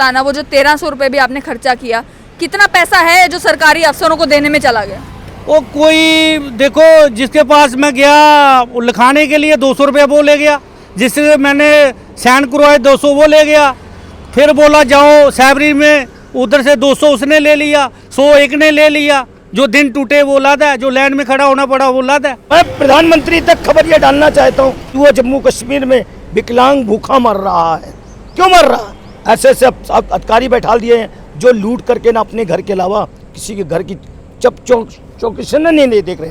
भुगताना, वो जो 1300 रुपये भी आपने खर्चा किया, कितना पैसा है जो सरकारी अफसरों को देने में चला गया? वो कोई देखो, जिसके पास मैं गया लिखाने के लिए 200 रुपये वो ले गया, जिससे मैंने साइन करवाए 200 वो ले गया, फिर बोला जाओ साइबरी में, उधर से 200 उसने ले लिया, 100 एक ने ले लिया, जो दिन टूटे वो लादा है, जो लाइन में खड़ा होना पड़ा वो लादा है। मैं प्रधानमंत्री तक खबर ये डालना चाहता हूँ, वो जम्मू कश्मीर में विकलांग भूखा मर रहा है, क्यों मर रहा है? ऐसे ऐसे अधिकारी बैठा दिए हैं जो लूट करके ना अपने घर के अलावा किसी के घर की चौकसी नहीं देख रहे।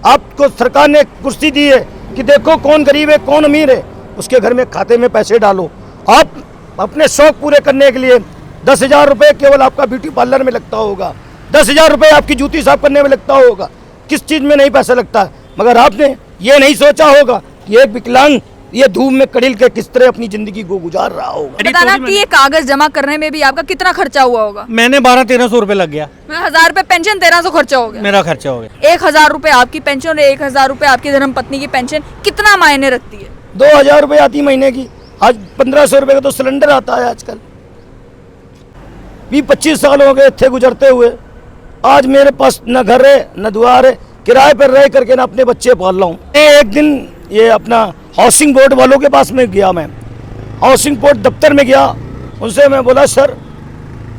आपको सरकार ने कुर्सी दी है कि देखो कौन गरीब है कौन अमीर है, उसके घर में खाते में पैसे डालो। आप अपने शौक पूरे करने के लिए 10,000 रुपये केवल आपका ब्यूटी पार्लर में लगता होगा, 10,000 रुपये आपकी जूती साफ करने में लगता होगा, किस चीज़ में नहीं पैसा लगता है। मगर आपने ये नहीं सोचा होगा कि एक विकलांग ये धूप में कड़िल के किस तरह अपनी जिंदगी को गुजार रहा होगा। बताना कि ये कागज जमा करने में भी आपका कितना खर्चा हुआ होगा? मैंने 1200-1300 रुपये लग गया। 1000 रुपये पेंशन, 1300 खर्चा हो गया। मेरा खर्चा हो गया। 1000 रुपये आपकी पेंशन और 1000 रुपये आपकी धर्मपत्नी की पेंशन कितना मायने रखती है? 2000 रुपये आती महीने की, आज 1500 रुपये का तो सिलेंडर आता है। आजकल 20-25 साल हो गए थे गुजरते हुए, आज मेरे पास न घर है न द्वार है, किराए पर रह करके ना अपने बच्चे पाल रहा हूँ। एक दिन ये अपना हाउसिंग बोर्ड वालों के पास में गया, मैं हाउसिंग बोर्ड दफ्तर में गया, उनसे मैं बोला सर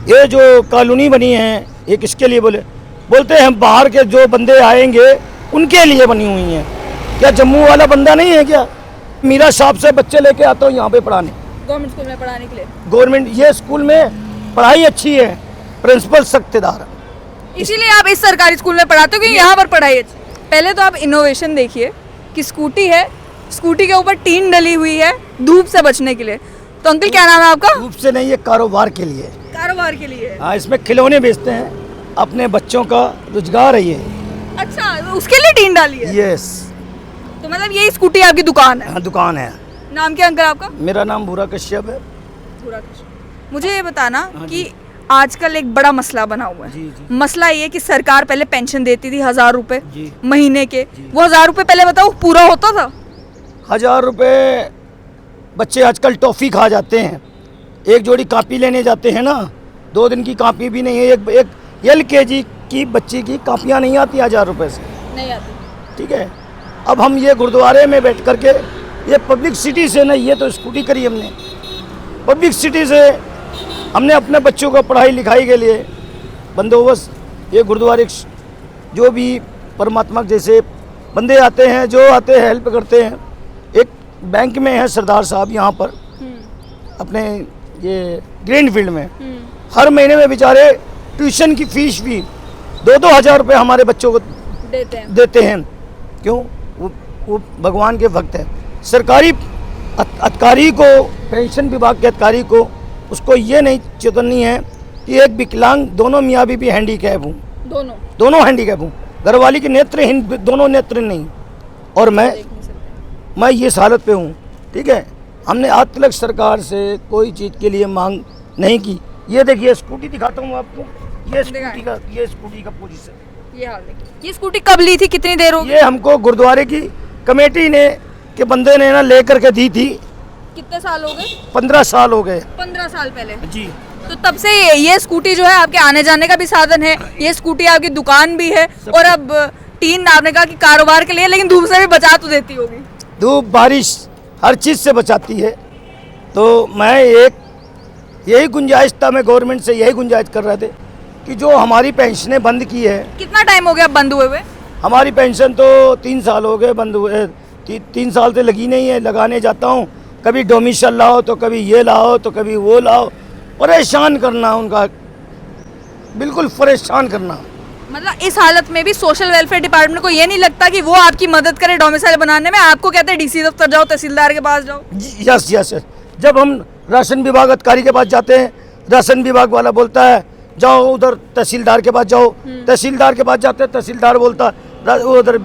ये जो कॉलोनी बनी है ये किसके लिए? बोलते हैं बाहर के जो बंदे आएंगे उनके लिए बनी हुई हैं। क्या जम्मू वाला बंदा नहीं है क्या? मीरा साहब से बच्चे लेके आता हूँ यहाँ पे पढ़ाने, गवर्नमेंट स्कूल में पढ़ाने के लिए। गवर्नमेंट ये स्कूल में पढ़ाई अच्छी है, प्रिंसिपल सख्तदार, इसीलिए आप इस सरकारी स्कूल में पढ़ाते हो कि यहाँ पर पढ़ाई अच्छी। पहले तो आप इनोवेशन देखिए कि स्कूटी है, स्कूटी के ऊपर टीन डली हुई है धूप से बचने के लिए। तो अंकल क्या नाम है आपका? धूप से नहीं, ये कारोबार के लिए, कारोबार के लिए। हाँ, इसमें खिलौने बेचते हैं, अपने बच्चों का रोजगार है ये। अच्छा, उसके लिए टीन डाली है? यस। तो मतलब यही स्कूटी आपकी दुकान है? हाँ, दुकान है। नाम क्या अंकल आपका? मेरा नाम भूरा कश्यप है। मुझे ये बताना कि आजकल एक बड़ा मसला बना हुआ है। जी, जी। मसला ये कि सरकार पहले पेंशन देती थी 1000 रुपए जी। महीने के, वो 1000 रुपए पहले बताओ पूरा होता था? 1000 रुपये बच्चे आजकल टॉफ़ी खा जाते हैं, एक जोड़ी कापी लेने जाते हैं ना, 2 दिन की कापी भी नहीं है, एक LKG की बच्ची की कापियाँ नहीं आती 1000 रुपये से, नहीं आती। ठीक है। अब हम ये गुरुद्वारे में बैठ करके ये पब्लिक सिटी से नहीं, ये तो स्कूटी करी हमने, पब्लिक सिटी से हमने अपने बच्चों को पढ़ाई लिखाई के लिए बंदोबस्त, ये गुरुद्वारे जो भी परमात्मा जैसे बंदे आते हैं, जो आते हैं हेल्प करते हैं। एक बैंक में है सरदार साहब यहाँ पर अपने ये ग्रीन फील्ड में, हर महीने में बेचारे ट्यूशन की फीस भी 2-2 हज़ार रुपये हमारे बच्चों को देते हैं। क्यों? वो भगवान के भक्त है। सरकारी अधिकारी को, पेंशन विभाग के अधिकारी को, उसको ये नहीं चेतवनी है कि एक विकलांग, दोनों मियाँ बीवी हैंडीकैप हूँ, दोनों हैंडीकैप हूँ, घरवाली के नेत्रहीन, दोनों नेत्र नहीं, और मैं ये हालत पे हूँ। ठीक है, हमने आज तक सरकार से कोई चीज़ के लिए मांग नहीं की। ये देखिए स्कूटी दिखाता हूँ आपको, ये स्कूटी का पोजीशन, ये हाल देखिए। ये स्कूटी कब ली थी, कितनी देर हो गई? ये हमको गुरुद्वारे की कमेटी ने के बंदे ने ना ले करके दी थी। कितने साल हो गए? 15 साल हो गए। 15 साल पहले जी। तो तब से ये स्कूटी जो है आपके आने जाने का भी साधन है, ये स्कूटी आपकी दुकान भी है, और अब टीन आपने कहा कि कारोबार के लिए, लेकिन धूप से भी बचा तो देती होगी। धूप बारिश हर चीज़ से बचाती है। तो मैं यही गुंजाइश था, मैं गवर्नमेंट से यही गुंजाइश कर रहे थे कि जो हमारी पेंशनें बंद की है। कितना टाइम हो गया बंद हुए? हमारी पेंशन तो 3 साल हो गए बंद हुए, 3 साल से लगी नहीं है। लगाने जाता हूँ, कभी डोमिसल लाओ तो कभी ये लाओ तो कभी वो लाओ, परेशान करना उनका, बिल्कुल परेशान करना। मतलब इस हालत में भी सोशल वेलफेयर डिपार्टमेंट को ये नहीं लगता कि वो आपकी मदद करे डोमिसाइल बनाने में? आपको कहते हैं DC दफ्तर जाओ, तहसीलदार के पास जाओ। Yes yes yes. जब हम राशन विभाग अधिकारी के पास जाते हैं, राशन विभाग वाला बोलता है जाओ उधर तहसीलदार के पास जाओ, तहसीलदार के पास जाते हैं, तहसीलदार बोलता उधर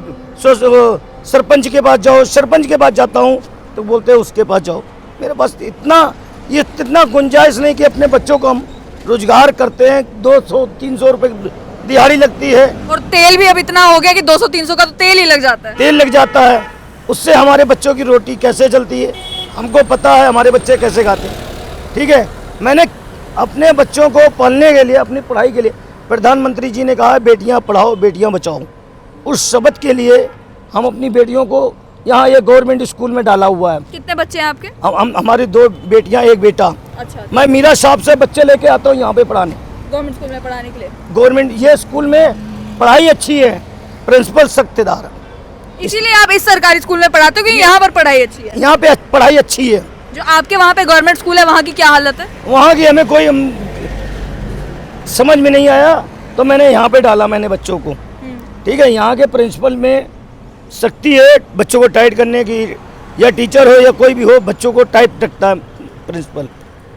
सरपंच के पास जाओ, सरपंच के पास जाता हूँ तो बोलते हैं उसके पास जाओ। मेरे पास इतना गुंजाइश नहीं कि अपने बच्चों को हम रोजगार करते हैं। 200-300 रुपये दिहाड़ी लगती है, और तेल भी अब इतना हो गया कि 200-300 का तो तेल ही लग जाता है। तेल लग जाता है, उससे हमारे बच्चों की रोटी कैसे चलती है हमको पता है, हमारे बच्चे कैसे खाते हैं। ठीक है, मैंने अपने बच्चों को पालने के लिए, अपनी पढ़ाई के लिए प्रधानमंत्री जी ने कहा है बेटियां पढ़ाओ बेटियां बचाओ। उस शब्द के लिए हम अपनी बेटियों को यहाँ ये गवर्नमेंट स्कूल में डाला हुआ है। कितने बच्चे हैं आपके? हम हमारी 2 बेटियां 1 बेटा। अच्छा, मैं मीरा साहब से बच्चे लेके आता हूँ यहाँ पे पढ़ाने, गवर्नमेंट स्कूल में पढ़ाने के लिए। गवर्नमेंट ये स्कूल में पढ़ाई अच्छी है, प्रिंसिपल सख्तेदार है, इसीलिए आप इस सरकारी स्कूल में पढ़ाते हो कि यहाँ पर पढ़ाई अच्छी है? यहाँ पे पढ़ाई अच्छी है। जो आपके वहाँ पे गवर्नमेंट स्कूल है वहाँ की क्या हालत है? वहाँ की हमें कोई समझ में नहीं आया तो मैंने यहाँ पे डाला मैंने बच्चों को। ठीक है, यहाँ के प्रिंसिपल में सख्ती है बच्चों को टाइट करने की, या टीचर हो या कोई भी हो बच्चों को टाइट रखता है प्रिंसिपल।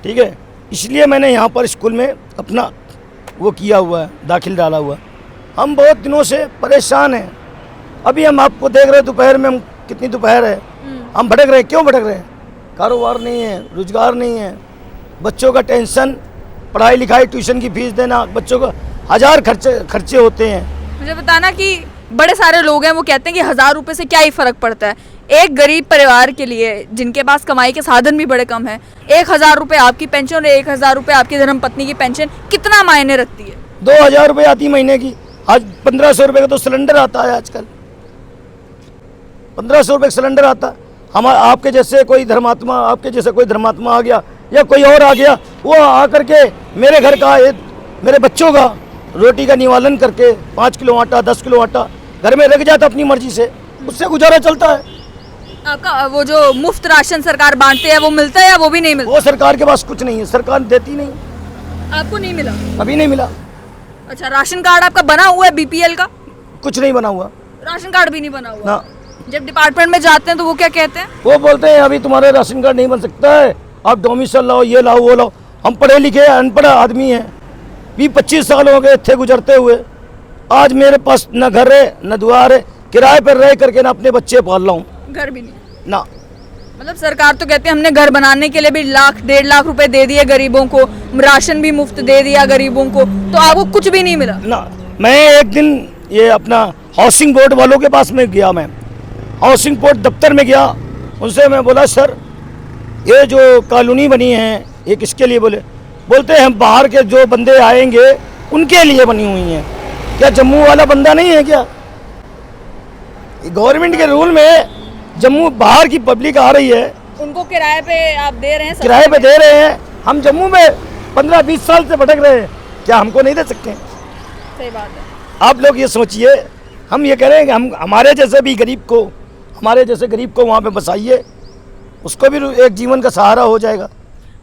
ठीक है, इसलिए मैंने यहाँ पर स्कूल में अपना वो किया हुआ है, दाखिल डाला हुआ है। हम बहुत दिनों से परेशान हैं। अभी हम आपको देख रहे हैं दोपहर में, हम कितनी दोपहर है, हम भटक रहे हैं। क्यों भटक रहे हैं? कारोबार नहीं है, रोजगार नहीं है, बच्चों का टेंशन, पढ़ाई लिखाई, ट्यूशन की फीस देना, बच्चों को 1000 खर्चे होते हैं। मुझे बताना कि बड़े सारे लोग हैं वो कहते हैं कि 1000 रुपये से क्या ही फर्क पड़ता है। एक गरीब परिवार के लिए जिनके पास कमाई के साधन भी बड़े कम है, 1000 रुपये आपकी पेंशन और 1000 रुपये आपकी धर्मपत्नी की पेंशन कितना मायने रखती है? 2000 रुपये आती महीने की। आज 1500 रुपये का तो सिलेंडर आता है। आजकल 1500 रुपये का सिलेंडर आता है। हम आपके जैसे कोई धर्मात्मा, आपके जैसे कोई धर्मात्मा आ गया या कोई और आ गया, वो आकर के मेरे घर का, मेरे बच्चों का रोटी का निवालन करके 5 किलो आटा, 10 किलो आटा घर में रख जाता अपनी मर्जी से, उससे गुजारा चलता है। आपका वो जो मुफ्त राशन सरकार बांटते हैं वो मिलता है या वो भी नहीं मिलता? वो सरकार के पास कुछ नहीं है, सरकार देती नहीं। आपको नहीं मिला? अभी नहीं मिला। अच्छा, राशन कार्ड आपका बना हुआ है बीपीएल का? कुछ नहीं बना हुआ। राशन कार्ड भी नहीं बना हुआ? ना। जब डिपार्टमेंट में जाते हैं तो वो क्या कहते हैं? वो बोलते हैं अभी तुम्हारा राशन कार्ड नहीं बन सकता है, आप डोमिसाइल लाओ, ये लाओ वो लाओ। हम पढ़े लिखे अनपढ़ आदमी हैं, 20-25 साल हो गए थे गुजरते हुए। आज मेरे पास न घर है न द्वार है, किराए पर रह करके ना अपने बच्चे पाल रहा हूँ। घर भी नहीं ना। मतलब सरकार तो कहती है हमने घर बनाने के लिए भी 1-1.5 लाख रुपए दे दिए गरीबों को, राशन भी मुफ्त दे दिया गरीबों को, तो आपको कुछ भी नहीं मिला? ना। मैं एक दिन ये अपना हाउसिंग बोर्ड वालों के पास में गया, मैं हाउसिंग बोर्ड दफ्तर में गया, उनसे मैं बोला सर ये जो कॉलोनी बनी है ये किसके लिए? बोलते हैं हम बाहर के जो बंदे आएंगे उनके लिए बनी हुई हैं। क्या जम्मू वाला बंदा नहीं है क्या? गवर्नमेंट के रूल में जम्मू बाहर की पब्लिक आ रही है, उनको किराए पे आप दे रहे हैं? किराए पे दे रहे हैं। हम जम्मू में 15-20 साल से भटक रहे हैं, क्या हमको नहीं दे सकते? सही बात है। आप लोग ये सोचिए, हम ये कह रहे हैं कि हम हमारे जैसे भी गरीब को, हमारे जैसे गरीब को वहाँ पे बसाइए, उसको भी एक जीवन का सहारा हो जाएगा।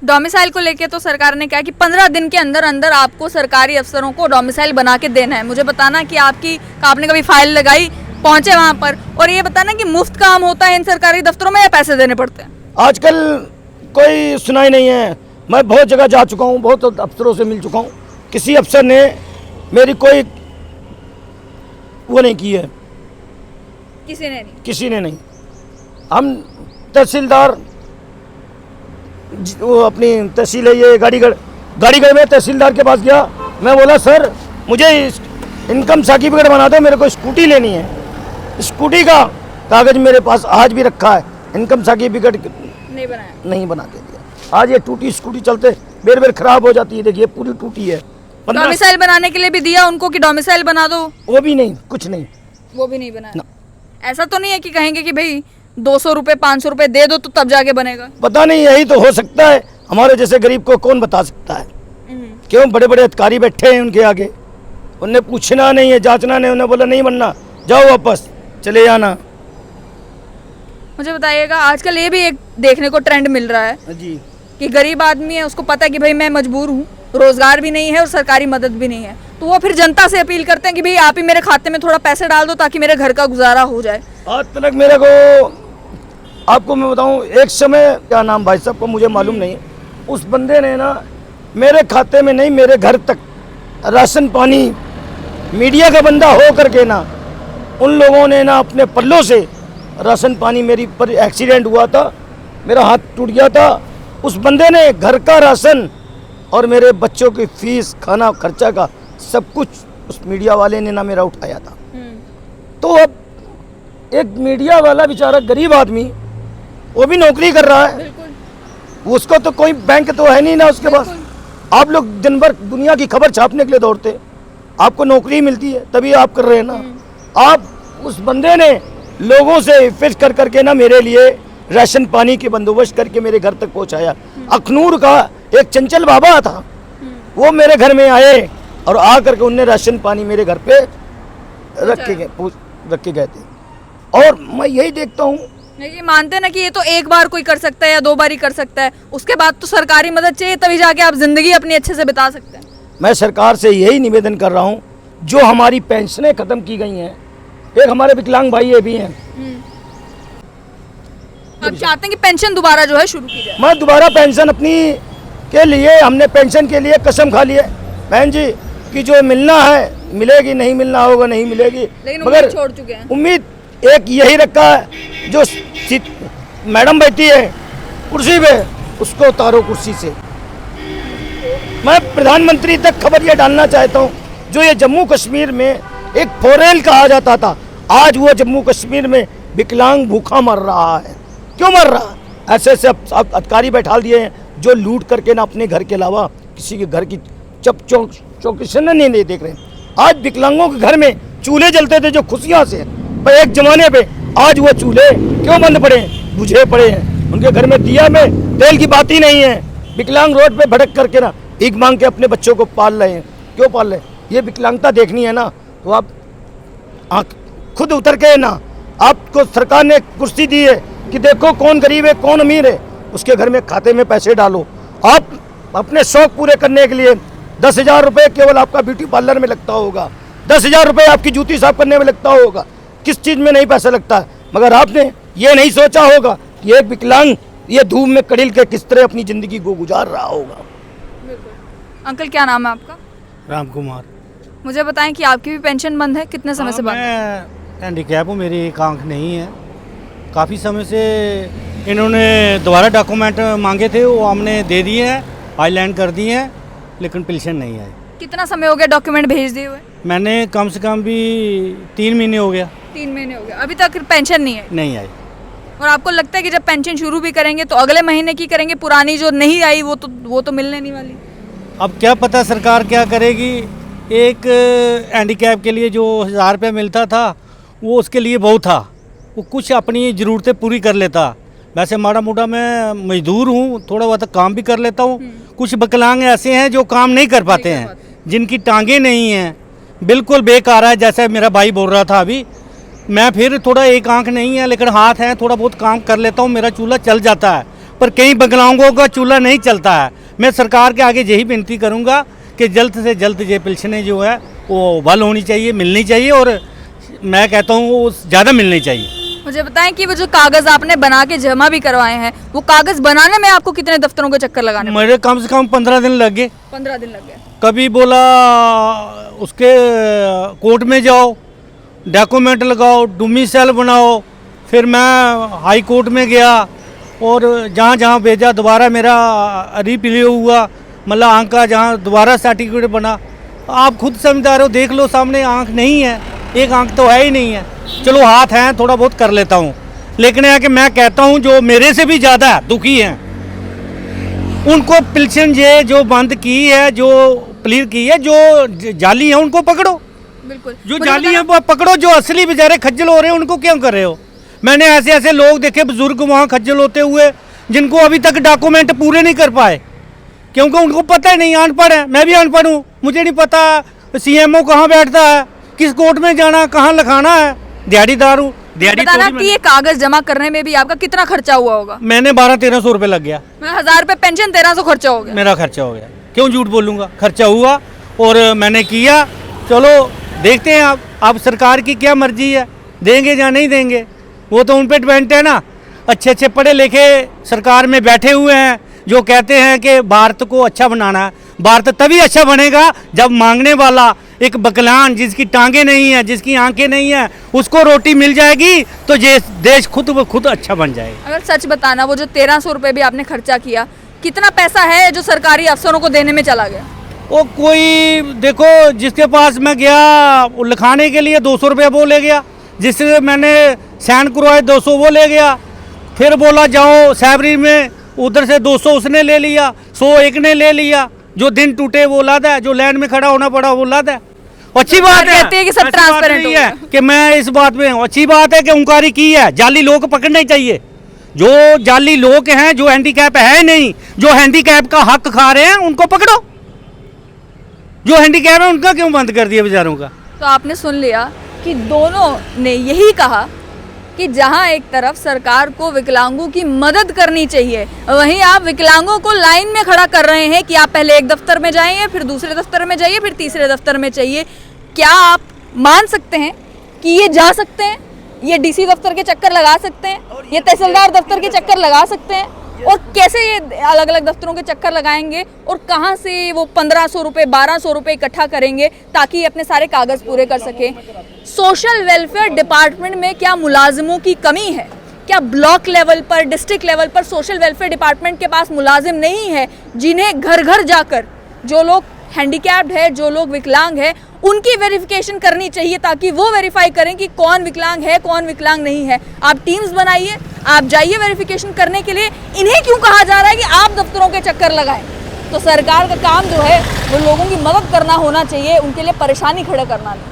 डोमिसाइल को लेके तो सरकार ने कहा कि 15 दिन के अंदर अंदर आपको सरकारी अफसरों को डोमिसाइल बना के देना है। मुझे बताना कि आपने कभी फाइल लगाई, पहुंचे वहां पर, और ये बताना कि मुफ्त काम होता है इन सरकारी दफ्तरों में या पैसे देने पड़ते हैं? आजकल कोई सुनाई नहीं है। मैं बहुत जगह जा चुका हूँ, बहुत अफसरों से मिल चुका हूँ, किसी अफसर ने मेरी कोई वो नहीं की है। किसी ने नहीं। हम तहसीलदार, वो अपनी तहसील है ये गाड़ीगढ़ में तहसीलदार के पास गया। मैं बोला सर मुझे इनकम सर्टिफिकेट बना दो, मेरे को स्कूटी लेनी है। स्कूटी का कागज मेरे पास आज भी रखा है, इनकम सर्टिफिकेट नहीं बना के दिया। आज ये टूटी स्कूटी चलते बेर खराब हो जाती है। देखिए पूरी टूटी है। डोमिसाइल बनाने के लिए भी दिया उनको कि डोमिसाइल बना दो, वो भी नहीं, कुछ नहीं, वो भी नहीं बनाया। ऐसा तो नहीं है कि कहेंगे कि भाई 200 रुपये 500 रुपये दे दो तो तब जाके बनेगा? पता नहीं, यही तो हो सकता है। हमारे जैसे गरीब को कौन बता सकता है? क्यों बड़े बड़े अधिकारी बैठे हैं उनके आगे, उन्हें पूछना नहीं है, जांचना नहीं, उन्हें बोला नहीं बनना, जाओ वापस चले जाना। मुझे बताइएगा, आजकल ये भी एक देखने को ट्रेंड मिल रहा है जी कि गरीब आदमी है, उसको पता है कि भाई मैं मजबूर हूँ, रोजगार भी नहीं है और सरकारी मदद भी नहीं है, तो वो फिर जनता से अपील करते हैं कि भाई आप ही मेरे खाते में थोड़ा पैसे डाल दो ताकि मेरे घर का गुजारा हो जाए। आज तक मेरे को, आपको मैं बताऊं, एक समय, क्या नाम भाई साहब को मुझे मालूम नहीं, उस बंदे ने ना मेरे खाते में नहीं, मेरे घर तक राशन पानी, मीडिया का बंदा हो करके ना, उन लोगों ने ना अपने पल्लों से राशन पानी, मेरी पर एक्सीडेंट हुआ था, मेरा हाथ टूट गया था, उस बंदे ने घर का राशन और मेरे बच्चों की फीस, खाना, खर्चा का सब कुछ उस मीडिया वाले ने ना मेरा उठाया था। तो अब एक मीडिया वाला बेचारा गरीब आदमी, वो भी नौकरी कर रहा है, उसको तो कोई बैंक तो है नहीं ना उसके पास, आप लोग दिन भर दुनिया की खबर छापने के लिए दौड़ते, आपको नौकरी मिलती है तभी आप कर रहे हैं ना। आप उस बंदे ने लोगों से फिक्स कर करके ना मेरे लिए राशन पानी के बंदोबस्त करके मेरे घर तक पहुंचाया। अखनूर का एक चंचल बाबा था, वो मेरे घर में आए और आ करके उनने राशन पानी मेरे घर पे रख के गए थे। और मैं यही देखता हूँ, ये मानते हैं ना कि ये तो एक बार कोई कर सकता है या 2 बार ही कर सकता है, उसके बाद तो सरकारी मदद चाहिए तभी जाके आप जिंदगी अपनी अच्छे से बिता सकते हैं। मैं सरकार से यही निवेदन कर रहा हूँ, जो हमारी पेंशनें खत्म की गई हैं, एक हमारे विकलांग भाई ये भी हैं, आप चाहते हैं कि पेंशन दोबारा जो है शुरू की जाए? मैं दोबारा पेंशन अपनी के लिए, हमने पेंशन के लिए कसम खा ली है बहन जी कि जो मिलना है मिलेगी, नहीं मिलना होगा नहीं मिलेगी, लेकिन मगर उम्मीद छोड़ चुके हैं। उम्मीद एक यही रखा है, जो मैडम बैठी है कुर्सी पे उसको उतारो कुर्सी से। मैं प्रधानमंत्री तक खबर ये डालना चाहता हूँ, जो ये जम्मू कश्मीर में एक फोरेल कहा जाता था, आज वो जम्मू कश्मीर में विकलांग भूखा मर रहा है। क्यों मर रहा है? ऐसे ऐसे अब अधिकारी बैठा दिए हैं जो लूट करके ना अपने घर के अलावा किसी के घर की चौकसी नहीं देख रहे। आज विकलांगों के घर में चूल्हे जलते थे जो खुशियाँ से, पर एक जमाने पे आज वो चूल्हे क्यों बंद पड़े हैं, बुझे पड़े हैं, उनके घर में दिया में तेल की बात ही नहीं है। विकलांग रोड पे भड़क करके ना भीख मांग के अपने बच्चों को पाल रहे हैं। क्यों पाल रहे हैं? ये विकलांगता देखनी है ना, तो आप खुद उतर के ना, आपको सरकार ने कुर्सी दी है कि देखो कौन गरीब है कौन अमीर है, उसके घर में खाते में पैसे डालो। आप अपने शौक पूरे करने के लिए 10,000 रुपये केवल आपका ब्यूटी पार्लर में लगता होगा, 10,000 रुपये आपकी जूती साफ करने में लगता होगा, किस चीज़ में नहीं पैसा लगता है। मगर आपने ये नहीं सोचा होगा कि एक विकलांग ये धूप में कड़िल के किस तरह अपनी ज़िंदगी को गुजार रहा होगा। अंकल क्या नाम है आपका? राम कुमार। मुझे बताएं कि आपकी भी पेंशन बंद है, कितने समय से बंद है? मैं हैंडीकैप हूँ, मेरी एक आंख नहीं है। काफ़ी समय से इन्होंने दोबारा डॉक्यूमेंट मांगे थे, वो हमने दे दिए हैं, आईलैंड कर दिए हैं, लेकिन पेंशन नहीं आई। कितना समय हो गया डॉक्यूमेंट भेज दिए हुए? मैंने कम से कम भी 3 महीने हो गया। 3 महीने हो गए, अभी तक पेंशन नहीं है। नहीं आई। और आपको लगता है कि जब पेंशन शुरू भी करेंगे तो अगले महीने की करेंगे, पुरानी जो नहीं आई वो तो मिलने नहीं वाली। अब क्या पता सरकार क्या करेगी। एक हैंडीकैप के लिए जो 1000 रुपये मिलता था वो उसके लिए बहुत था, वो कुछ अपनी ज़रूरतें पूरी कर लेता। वैसे माड़ा मोटा मैं मजदूर हूँ, थोड़ा बहुत काम भी कर लेता हूँ। कुछ विकलांग ऐसे हैं जो काम नहीं कर पाते हैं, जिनकी टांगें नहीं हैं, बिल्कुल बेकार है। जैसे मेरा भाई बोल रहा था अभी, मैं फिर थोड़ा एक आंख नहीं है लेकिन हाथ है, थोड़ा बहुत काम कर लेता हूँ, मेरा चूल्हा चल जाता है। पर कई विकलांगों का चूल्हा नहीं चलता है। मैं सरकार के आगे यही विनती करूँगा कि जल्द से जल्द ये पेंशनें जो है वो बहाल होनी चाहिए, मिलनी चाहिए, और मैं कहता हूँ वो ज़्यादा मिलनी चाहिए। मुझे बताएं कि वो जो कागज़ आपने बना के जमा भी करवाए हैं, वो कागज़ बनाने में आपको कितने दफ्तरों के चक्कर लगाने? मेरे कम से कम 15 दिन लग गए। 15 दिन लग गए। कभी बोला उसके कोर्ट में जाओ, डॉक्यूमेंट लगाओ, डोमिसाइल बनाओ, फिर मैं हाई कोर्ट में गया और जहाँ जहाँ भेजा दोबारा मेरा रिप्ले हुआ, मतलब आँख का जहाँ दोबारा सर्टिफिकेट बना। आप खुद समझदार हो, देख लो सामने आँख नहीं है, एक आँख तो है ही नहीं है। चलो हाथ हैं, थोड़ा बहुत कर लेता हूँ, लेकिन है कि मैं कहता हूँ जो मेरे से भी ज़्यादा दुखी हैं उनको पेंशन ये जो बंद की है, जो क्लियर की है, जो जाली है उनको पकड़ो। बिल्कुल, जो जाली है वो पकड़ो, जो असली बेचारे खज्जल हो रहे हैं उनको क्यों कर रहे हो? मैंने ऐसे ऐसे लोग देखे बुजुर्ग वहाँ खज्जल होते हुए, जिनको अभी तक डॉक्यूमेंट पूरे नहीं कर पाए, क्योंकि उनको पता ही नहीं, अनपढ़ है। मैं भी अनपढ़ हूँ, मुझे नहीं पता CMO कहाँ बैठता है, किस कोर्ट में जाना, कहाँ लिखाना है। दिहाड़ीदार हूँ, दिहाड़ी बताना कि ये कागज जमा करने में भी आपका कितना खर्चा हुआ होगा? मैंने 1200-1300 रुपये लग गया। 1000 रुपये पेंशन, 1300 खर्चा हो गया। मेरा खर्चा हो गया, क्यों झूठ बोलूँगा, खर्चा हुआ और मैंने किया। चलो देखते हैं अब सरकार की क्या मर्जी है, देंगे या नहीं देंगे, वो तो उन पर डिपेंड है ना। अच्छे अच्छे पढ़े लिखे सरकार में बैठे हुए हैं जो कहते हैं कि भारत को अच्छा बनाना है। भारत तभी अच्छा बनेगा जब मांगने वाला एक विकलांग, जिसकी टांगे नहीं है, जिसकी आंखें नहीं है, उसको रोटी मिल जाएगी तो ये देश खुद ब खुद अच्छा बन जाएगा। अगर सच बताना, वो जो 1300 रुपये भी आपने खर्चा किया, कितना पैसा है जो सरकारी अफसरों को देने में चला गया? वो कोई देखो, जिसके पास मैं गया लिखाने के लिए 200 रुपये वो ले गया, जिससे मैंने साइन करवाए 200 वो ले गया, फिर बोला जाओ साइबरी में, उधर से 200 उसने ले लिया, 100 एक ने ले लिया। जो दिन टूटे वो लाद है, जो लाइन में खड़ा होना पड़ा वो लाद है। अच्छी बात है, कहते हैं कि सब ऐसी बात ट्रांसपेरेंट नहीं हो है कि मैं इस बात में हूं। अच्छी बात है कि उनकारी की है, जाली लोग पकड़ने चाहिए। जो जाली लोग हैं, जो हैंडीकैप है नहीं, जो हैंडीकैप का हक खा रहे हैं उनको पकड़ो। जो हैंडीकैप है उनका क्यों बंद कर दिया बेचारों का? तो आपने सुन लिया कि दोनों ने यही कहा कि जहां एक तरफ सरकार को विकलांगों की मदद करनी चाहिए, वहीं आप विकलांगों को लाइन में खड़ा कर रहे हैं कि आप पहले एक दफ्तर में जाइए, फिर दूसरे दफ्तर में जाइए, फिर तीसरे दफ्तर में जाइए। क्या आप मान सकते हैं कि ये जा सकते हैं? ये डीसी दफ्तर के चक्कर लगा सकते हैं, ये तहसीलदार दफ्तर के चक्कर लगा सकते हैं? और कैसे ये अलग अलग दफ्तरों के चक्कर लगाएंगे और कहाँ से वो 1500 रुपये 1200 रुपये इकट्ठा करेंगे ताकि अपने सारे कागज़ पूरे कर सकें? सोशल वेलफेयर डिपार्टमेंट में क्या मुलाजिमों की कमी है? क्या ब्लॉक लेवल पर, डिस्ट्रिक्ट लेवल पर सोशल वेलफेयर डिपार्टमेंट के पास मुलाजिम नहीं है जिन्हें घर घर जाकर जो लोग हैंडीकैप्ड है, जो लोग विकलांग है, उनकी वेरिफिकेशन करनी चाहिए ताकि वो वेरीफाई करें कि कौन विकलांग है, कौन विकलांग नहीं है? आप टीम्स बनाइए, आप जाइए वेरिफिकेशन करने के लिए। इन्हें क्यों कहा जा रहा है कि आप दफ्तरों के चक्कर लगाएं? तो सरकार का काम जो है वो लोगों की मदद करना होना चाहिए, उनके लिए परेशानी खड़ा करना नहीं।